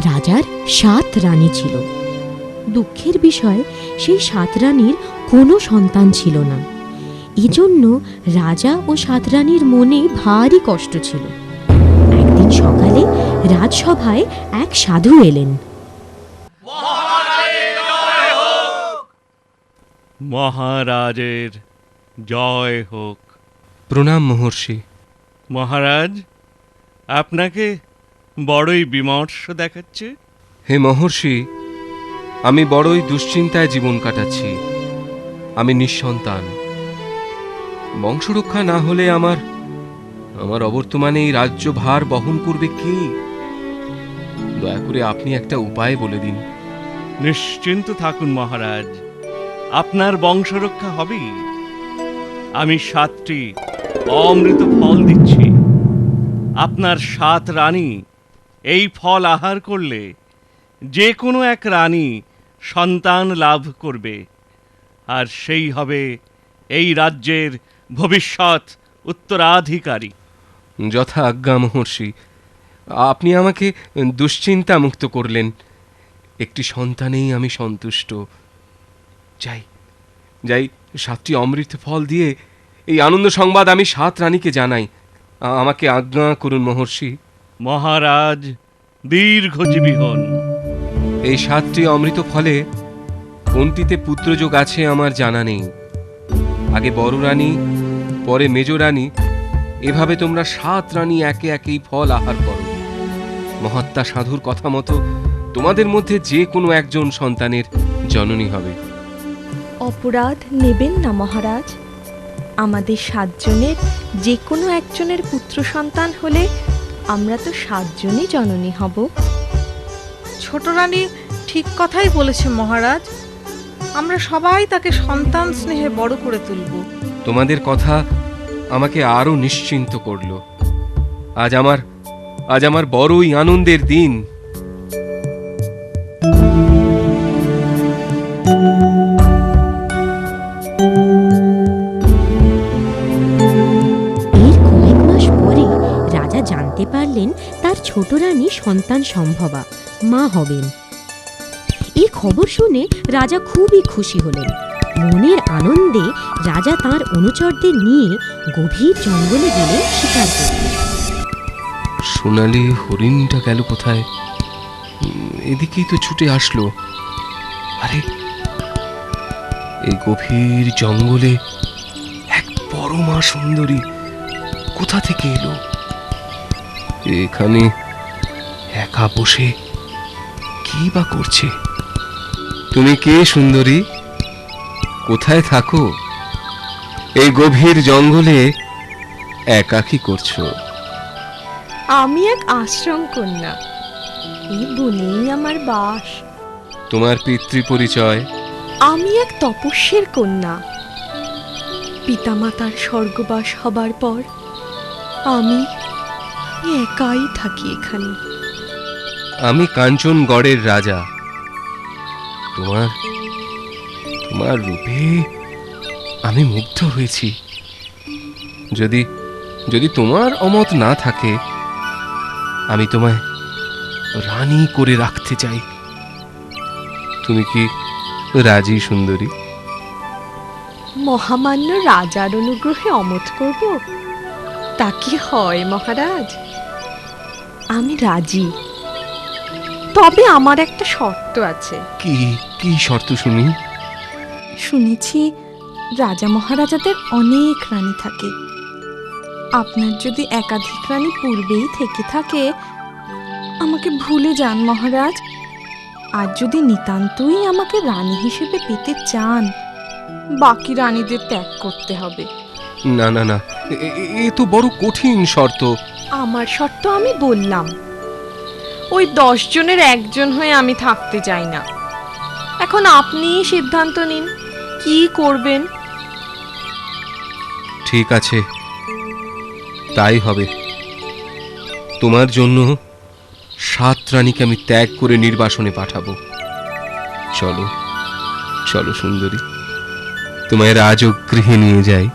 রাজার 7 রানী ছিল। দুঃখের বিষয়, সেই 7 রানীর কোনো সন্তান ছিল না। এজন্য রাজা ও 7 রানীর মনে ভারী কষ্ট ছিল। একদিন সকালে রাজসভায় এক সাধু এলেন। মহারাজের জয় হোক। প্রণাম মহর্ষি। মহারাজ, আপনাকে বড়ই বিমর্ষ দেখাচ্ছে। হে মহর্ষি, আমি বড়ই দুশ্চিন্তায় জীবন কাটাচ্ছি। আমি নিঃসন্তান। বংশরক্ষা না হলে আমার অবর্তমানে এই রাজ্যভার বহন করবে কে? দয়া করে আপনি একটা উপায় বলে দিন। নিশ্চিন্ত থাকুন মহারাজ, আপনার বংশরক্ষা হবেই। আমি 7টি অমৃত ফল দিচ্ছি। আপনার 7 রানী এই ফল আহার করলে যে কোনো এক রানী সন্তান লাভ করবে, আর সেই হবে এই রাজ্যের ভবিষ্যৎ উত্তরাধিকারী। যথা আজ্ঞা মহর্ষি। আপনি আমাকে দুশ্চিন্তা মুক্ত করলেন। একটি সন্তানেই আমি সন্তুষ্ট। যাই যাই 7টি অমৃত ফল দিয়ে এই আনন্দ সংবাদ আমি 7 রানীকে জানাই। আমাকে আজ্ঞা করুন মহর্ষি। মহারাজ দীর্ঘজীবী হন। এই 7টি অমৃত ফলে কোনটিতে পুত্রযোগ আছে আমার জানা নেই। আগে বড় রানী, পরে মেজ রানী, এভাবে তোমরা 7 রানী একে একেই ফল আহার করো। মহাত্মা সাধুর কথা মতো তোমাদের মধ্যে যে কোনো একজন সন্তানের জননী হবে। অপরাধ নেবেন না মহারাজ। আমাদের 7 জনের যে কোনো একজনের পুত্র সন্তান হলে আমরা তো 7 জনই জননী হব। ছোট রানী ঠিক কথাই বলেছে মহারাজ। আমরা সবাই তাকে সন্তান স্নেহে বড় করে তুলব। তোমাদের কথা আমাকে আরো নিশ্চিন্ত করলো। আজ আমার বড়ই আনন্দের দিন। এর কয়েক মাস পরে রাজা জানতে পারলেন তার ছোট রানী সন্তান সম্ভবা, মা হবেন। এই খবর শুনে রাজা খুবই খুশি হলেন। মনের আনন্দে রাজা তাঁর অনুচরদের নিয়ে গভীর জঙ্গলে গেলেন শিকার করতে। সোনালি হরিণটা গেল কোথায়? এদিকেই তো ছুটে আসলো। আরে, এই গভীর জঙ্গলে এক পরমা সুন্দরী কোথা থেকে এলো? এখানে একা বসে কি বা করছে? তুমি কে সুন্দরী? কোথায় থাকো? এই গভীর জঙ্গলে একা কি করছো? আমি এক আশ্রম কন্যা, এই বনেই আমার বাস। তোমার পিতৃ পরিচয়? আমি এক তপস্যের কন্যা। পিতামাতার স্বর্গবাস হবার পর আমি একাই থাকি এখানে। আমি কাঞ্চনগড়ের রাজা। তোমার রূপে আমি মুগ্ধ হয়েছি। যদি তোমার অমত না থাকে, আমি তোমায় রানী করে রাখতে চাই। তুমি কি রাজি সুন্দরী? মহামান্য রাজার অনুগ্রহে অমত করব, তা কি হয় মহারাজ? আমি রাজি, তবে আমার একটা শর্ত আছে। কি শর্ত শুনি? শুনেছি রাজা মহারাজাদের অনেক রানী থাকে। আপনার যদি একাধিক রানী পূর্বেই থেকে থাকে, আমাকে ভুলে যান মহারাজ। আর যদি নিতান্তই আমাকে রানী হিসেবে পেতে চান, বাকি রানীদের ত্যাগ করতে হবে। না, এ তো বড় কঠিন শর্ত। আমার শর্ত আমি বললাম। ওই 10 জনের একজন হয়ে আমি থাকতে চাই না। এখন আপনিই সিদ্ধান্ত নিন, কি করবেন? ঠিক আছে, তাই হবে। তোমার জন্য 7 রানীকে আমি ত্যাগ করে নির্বাসনে পাঠাবো। চলো সুন্দরী, তোমায় রাজগৃহে নিয়ে যাই।